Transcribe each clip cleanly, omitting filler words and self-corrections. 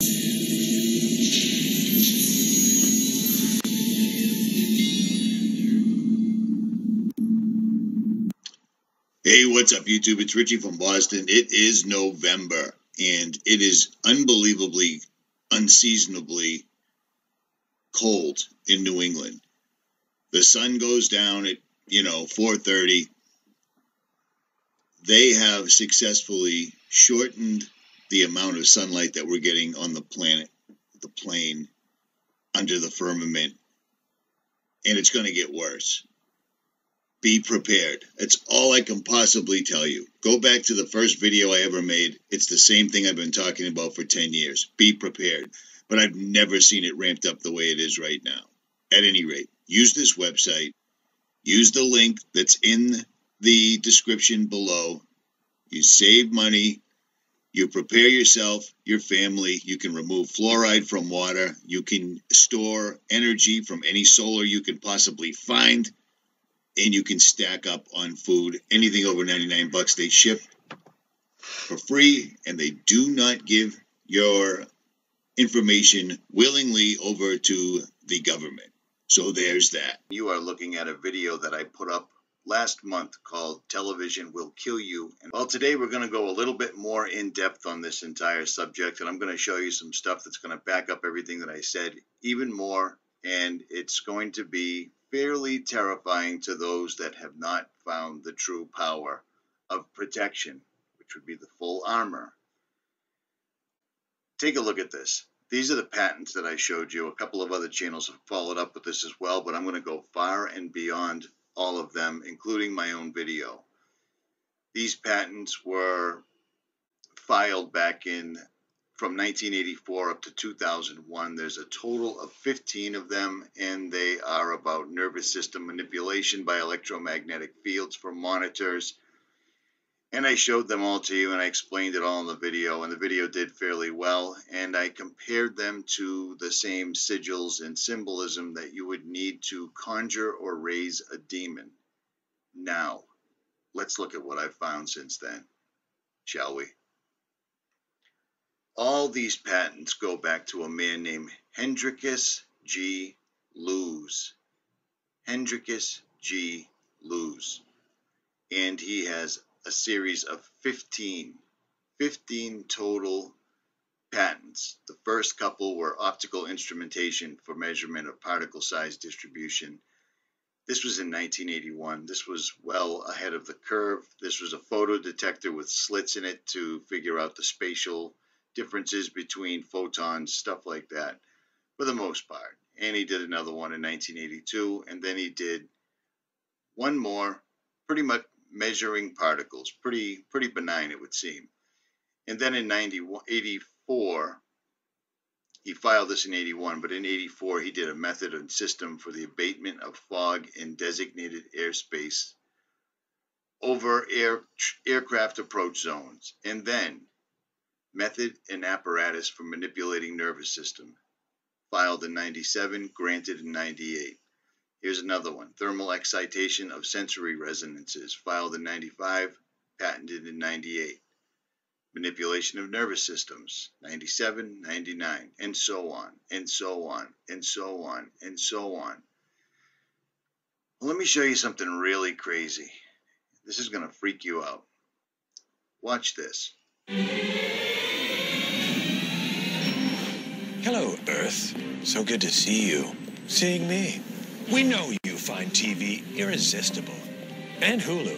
Hey, what's up, YouTube? It's Richie from Boston. It is November, and it is unbelievably, unseasonably cold in New England. The sun goes down at, 4:30. They have successfully shortened the amount of sunlight that we're getting on the planet, the plane, under the firmament, and it's going to get worse. Be prepared. That's all I can possibly tell you. Go back to the first video I ever made. It's the same thing I've been talking about for 10 years. Be prepared. But I've never seen it ramped up the way it is right now. At any rate, use this website. Use the link that's in the description below. You save money. You prepare yourself, your family. You can remove fluoride from water. You can store energy from any solar you can possibly find. And you can stack up on food. Anything over 99 bucks they ship for free, and they do not give your information willingly over to the government. So there's that. You are looking at a video that I put up last month called Television Will Kill You. And well, today we're going to go a little bit more in depth on this entire subject, and I'm going to show you some stuff that's going to back up everything that I said even more, and it's going to be fairly terrifying to those that have not found the true power of protection, which would be the full armor. Take a look at this. These are the patents that I showed you. A couple of other channels have followed up with this as well, but I'm going to go far and beyond all of them, including my own video. These patents were filed back in from 1984 up to 2001. There's a total of 15 of them, and they are about nervous system manipulation by electromagnetic fields for monitors. And I showed them all to you, and I explained it all in the video, and the video did fairly well. And I compared them to the same sigils and symbolism that you would need to conjure or raise a demon. Now, let's look at what I've found since then, shall we? All these patents go back to a man named 𝗕𝗃𝗃 G. 𝗧𝗘𝗟𝗏. 𝗕𝗃𝗃𝗃 G. 𝗧𝗘𝗏. And he has a series of 15 total patents. The first couple were optical instrumentation for measurement of particle size distribution. This was in 1981. This was well ahead of the curve. This was a photo detector with slits in it to figure out the spatial differences between photons, stuff like that, for the most part. And he did another one in 1982, and then he did one more, pretty much measuring particles, pretty benign it would seem. And then in 84, he filed this in 81, but in 84 he did a method and system for the abatement of fog in designated airspace over aircraft approach zones, and then method and apparatus for manipulating nervous system, filed in 97, granted in 98. Here's another one, thermal excitation of sensory resonances, filed in 95, patented in 98. Manipulation of nervous systems, 97, 99, and so on, and so on, and so on, and so on. Well, let me show you something really crazy. This is going to freak you out. Watch this. Hello, Earth. So good to see you. Seeing me. We know you find TV irresistible. And Hulu.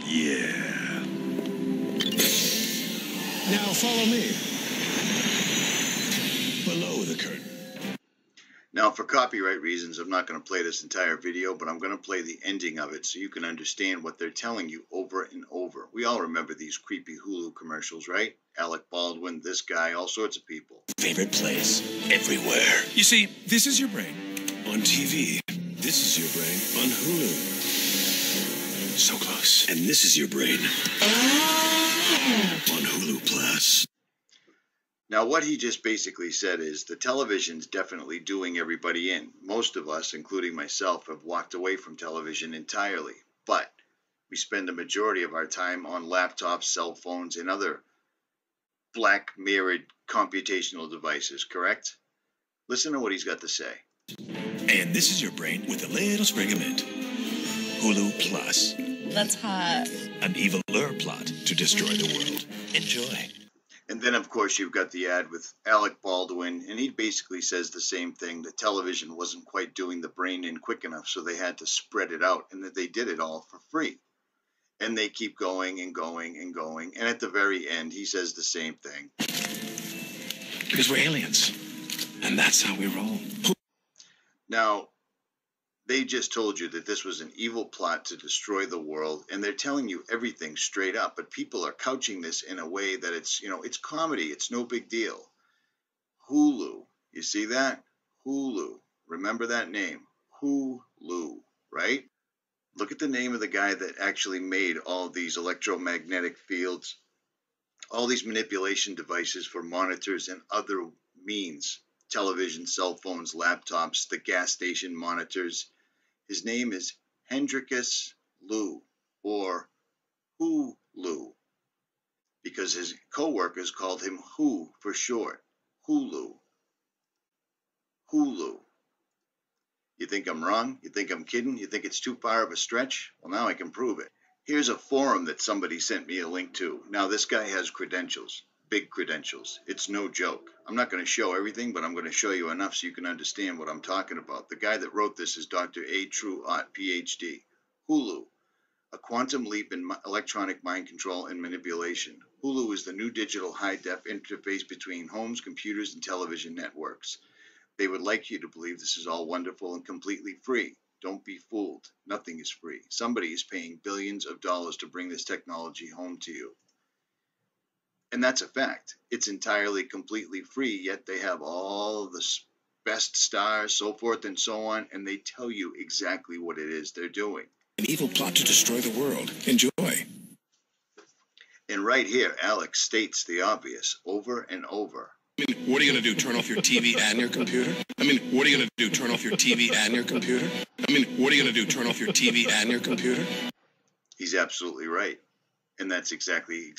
Yeah. Now follow me. Below the curtain. Now, for copyright reasons, I'm not going to play this entire video, but I'm going to play the ending of it so you can understand what they're telling you over and over. We all remember these creepy Hulu commercials, right? Alec Baldwin, this guy, all sorts of people. Favorite place, everywhere. You see, this is your brain on TV. This is your brain on Hulu. So close. And this is your brain on Hulu Plus. Now, what he just basically said is the television's definitely doing everybody in. Most of us, including myself, have walked away from television entirely. But we spend a majority of our time on laptops, cell phones, and other black mirrored computational devices, correct? Listen to what he's got to say. And this is your brain with a little sprig of mint. Hulu Plus. That's hot. An eviler plot to destroy the world. Enjoy. And then, of course, you've got the ad with Alec Baldwin, and he basically says the same thing, that television wasn't quite doing the brain in quick enough, so they had to spread it out, and that they did it all for free. And they keep going and going and going, and at the very end, he says the same thing. Because we're aliens, and that's how we roll. Now, they just told you that this was an evil plot to destroy the world, and they're telling you everything straight up, but people are couching this in a way that it's, it's comedy. It's no big deal. Hulu. You see that? Hulu. Remember that name. Hulu, right? Look at the name of the guy that actually made all these electromagnetic fields, all these manipulation devices for monitors and other means, television, cell phones, laptops, the gas station monitors. His name is 𝗕𝗃𝗄𝗃, or Hulu, because his co-workers called him Who for short. Hulu. Hulu. You think I'm wrong? You think I'm kidding? You think it's too far of a stretch? Well, now I can prove it. Here's a forum that somebody sent me a link to. Now, this guy has credentials, big credentials. It's no joke. I'm not going to show everything, but I'm going to show you enough so you can understand what I'm talking about. The guy that wrote this is Dr. 𝗬𝗚𝗏𝗏, PhD. Hulu, a quantum leap in electronic mind control and manipulation. Hulu is the new digital high-def interface between homes, computers, and television networks. They would like you to believe this is all wonderful and completely free. Don't be fooled. Nothing is free. Somebody is paying billions of dollars to bring this technology home to you. And that's a fact. It's entirely, completely free, yet they have all of the best stars, so forth and so on, and they tell you exactly what it is they're doing. An evil plot to destroy the world. Enjoy. And right here, Alex states the obvious over and over. I mean, what are you going to do, turn off your TV and your computer? I mean, what are you going to do, turn off your TV and your computer? I mean, what are you going to do, turn off your TV and your computer? He's absolutely right. And that's exactly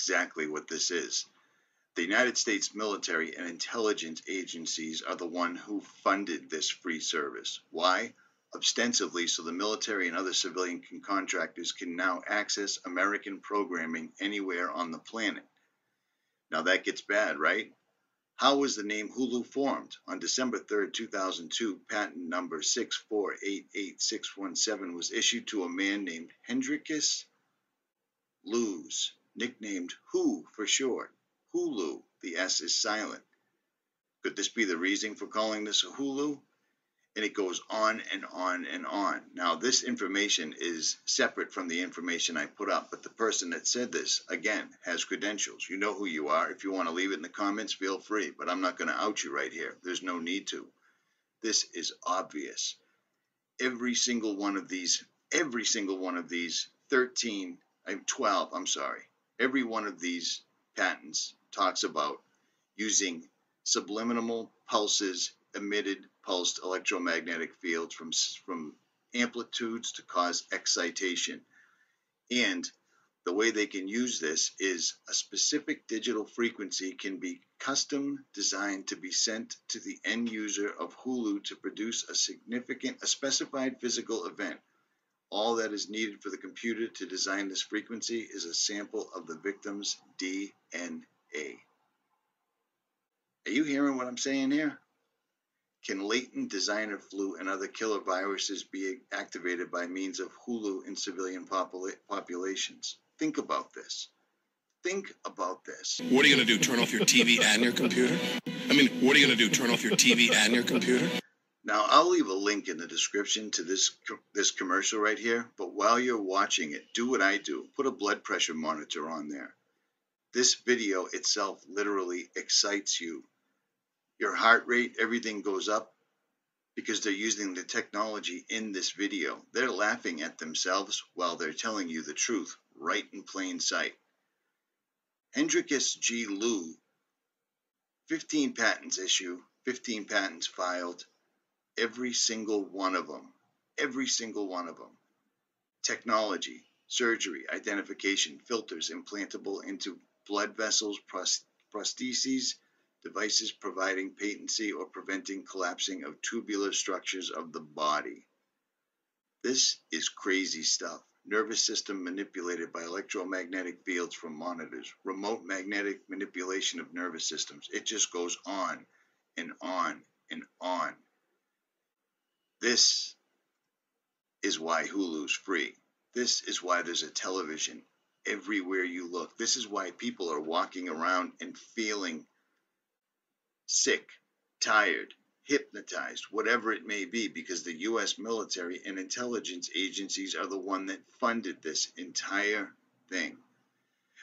what this is. The United States military and intelligence agencies are the one who funded this free service. Why? Ostensibly so the military and other civilian contractors can now access American programming anywhere on the planet. Now that gets bad, right? How was the name Hulu formed? On December 3rd, 2002, patent number 6488617 was issued to a man named 𝗕𝗃𝗄𝗃, nicknamed Who for short. Hulu, the S is silent. Could this be the reason for calling this a Hulu? And it goes on and on and on. Now, this information is separate from the information I put up, but the person that said this, again, has credentials. You know who you are. If you want to leave it in the comments, feel free, but I'm not going to out you right here. There's no need to. This is obvious. Every single one of these 12, every one of these patents talks about using subliminal pulses, emitted pulsed electromagnetic fields from amplitudes to cause excitation. And the way they can use this is a specific digital frequency can be custom designed to be sent to the end user of Hulu to produce a specified physical event. All that is needed for the computer to design this frequency is a sample of the victim's DNA. Are you hearing what I'm saying here? Can latent designer flu and other killer viruses be activated by means of Hulu in civilian populations? Think about this. Think about this. What are you going to do, turn off your TV and your computer? I mean, what are you going to do, turn off your TV and your computer? Now, I'll leave a link in the description to this commercial right here, but while you're watching it, do what I do. Put a blood pressure monitor on there. This video itself literally excites you. Your heart rate, everything goes up because they're using the technology in this video. They're laughing at themselves while they're telling you the truth right in plain sight. 𝗕𝗃𝗄𝗃, 15 patents issued, 15 patents filed, every single one of them. Technology, surgery, identification, filters implantable into blood vessels, prostheses, devices providing patency or preventing collapsing of tubular structures of the body. This is crazy stuff. Nervous system manipulated by electromagnetic fields from monitors, remote magnetic manipulation of nervous systems. It just goes on and on and on. This is why Hulu's free. This is why there's a television everywhere you look. This is why people are walking around and feeling sick, tired, hypnotized, whatever it may be, because the U.S. military and intelligence agencies are the one that funded this entire thing.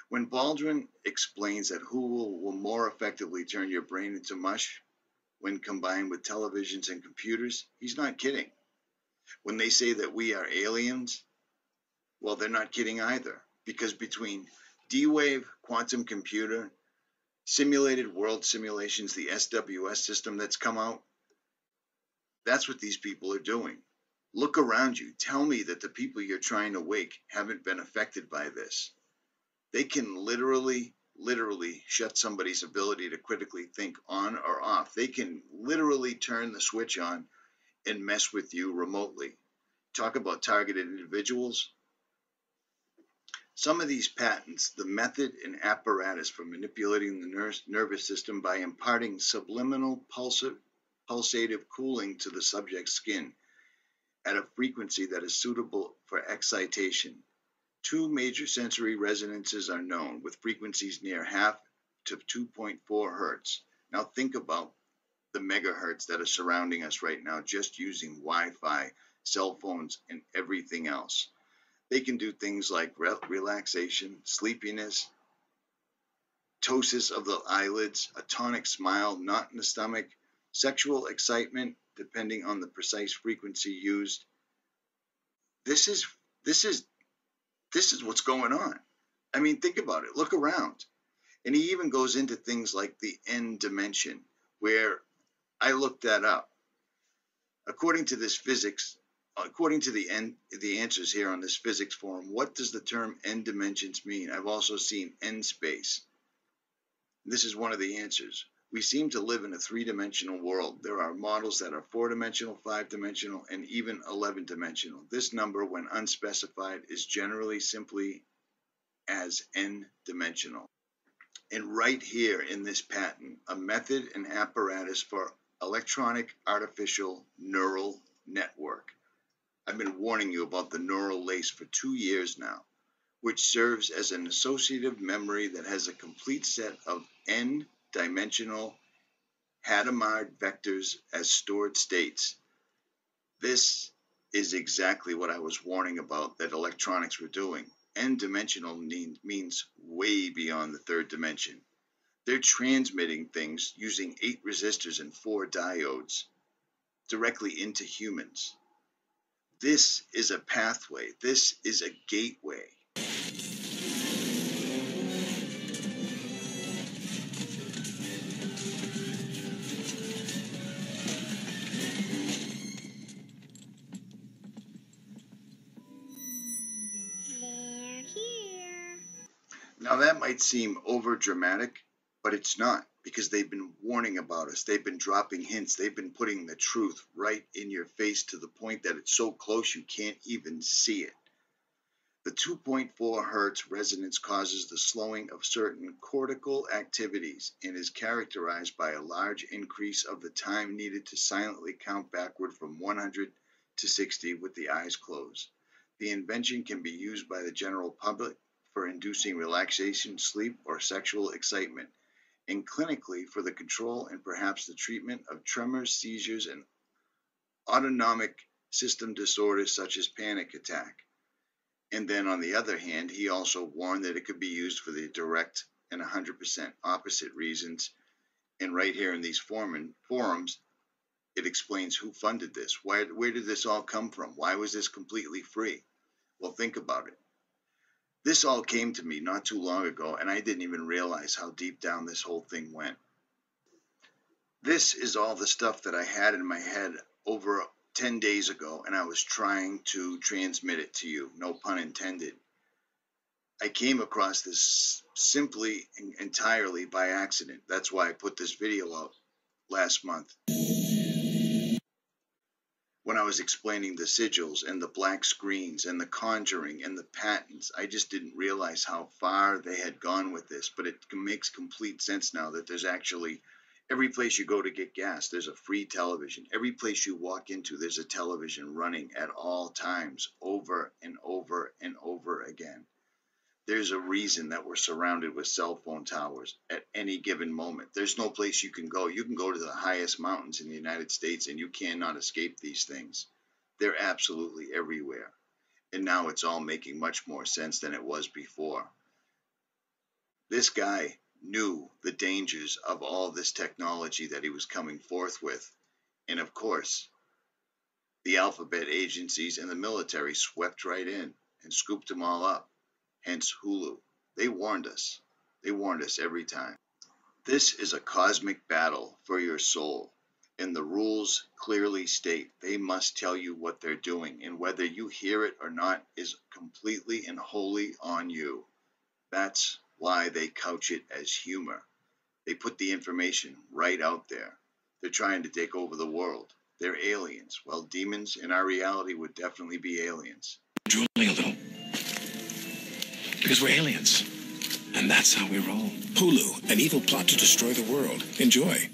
When Baldwin explains that Hulu will more effectively turn your brain into mush when combined with televisions and computers, he's not kidding. When they say that we are aliens, well, they're not kidding either, because between D-Wave, quantum computer, simulated world simulations, the SWS system that's come out, that's what these people are doing. Look around you. Tell me that the people you're trying to wake haven't been affected by this. They can literally shut somebody's ability to critically think on or off. They can literally turn the switch on and mess with you remotely. Talk about targeted individuals. Some of these patents, the method and apparatus for manipulating the nervous system by imparting subliminal pulsative cooling to the subject's skin at a frequency that is suitable for excitation. 2 major sensory resonances are known, with frequencies near half to 2.4 hertz. Now think about the megahertz that are surrounding us right now, just using Wi-Fi, cell phones, and everything else. They can do things like relaxation, sleepiness, ptosis of the eyelids, a tonic smile, knot in the stomach, sexual excitement, depending on the precise frequency used. This is what's going on. I mean, think about it. Look around. And he even goes into things like the N dimension, where I looked that up. According to this physics, according to the answers here on this physics forum, what does the term N dimensions mean? I've also seen N space. This is one of the answers. We seem to live in a 3-dimensional world. There are models that are 4-dimensional, 5-dimensional, and even 11-dimensional. This number, when unspecified, is generally simply as N-dimensional. And right here in this patent, a method and apparatus for electronic artificial neural network. I've been warning you about the neural lace for 2 years now, which serves as an associative memory that has a complete set of N-dimensional Hadamard vectors as stored states. This is exactly what I was warning about that electronics were doing. N-dimensional means way beyond the 3rd dimension. They're transmitting things using 8 resistors and 4 diodes directly into humans. This is a pathway. This is a gateway. Now that might seem over dramatic, but it's not, because they've been warning about us. They've been dropping hints. They've been putting the truth right in your face to the point that it's so close you can't even see it. The 2.4 hertz resonance causes the slowing of certain cortical activities and is characterized by a large increase of the time needed to silently count backward from 100 to 60 with the eyes closed. The invention can be used by the general public for inducing relaxation, sleep, or sexual excitement, and clinically for the control and perhaps the treatment of tremors, seizures, and autonomic system disorders such as panic attack. And then on the other hand, he also warned that it could be used for the direct and 100% opposite reasons. And right here in these forums, it explains who funded this. Where did this all come from? Why was this completely free? Well, think about it. This all came to me not too long ago, and I didn't even realize how deep down this whole thing went. This is all the stuff that I had in my head over 10 days ago, and I was trying to transmit it to you, no pun intended. I came across this simply and entirely by accident. That's why I put this video out last month. When I was explaining the sigils and the black screens and the conjuring and the patents, I just didn't realize how far they had gone with this. But it makes complete sense now that there's actually, every place you go to get gas, there's a free television. Every place you walk into, there's a television running at all times, over and over and over again. There's a reason that we're surrounded with cell phone towers at any given moment. There's no place you can go. You can go to the highest mountains in the United States and you cannot escape these things. They're absolutely everywhere. And now it's all making much more sense than it was before. This guy knew the dangers of all this technology that he was coming forth with. And of course, the alphabet agencies and the military swept right in and scooped them all up. Hence Hulu. They warned us. They warned us every time. This is a cosmic battle for your soul, and the rules clearly state they must tell you what they're doing, and whether you hear it or not is completely and wholly on you. That's why they couch it as humor. They put the information right out there. They're trying to take over the world. They're aliens. Well, demons in our reality would definitely be aliens. Drooling a little. Because we're aliens. And that's how we roll. Hulu, an evil plot to destroy the world. Enjoy.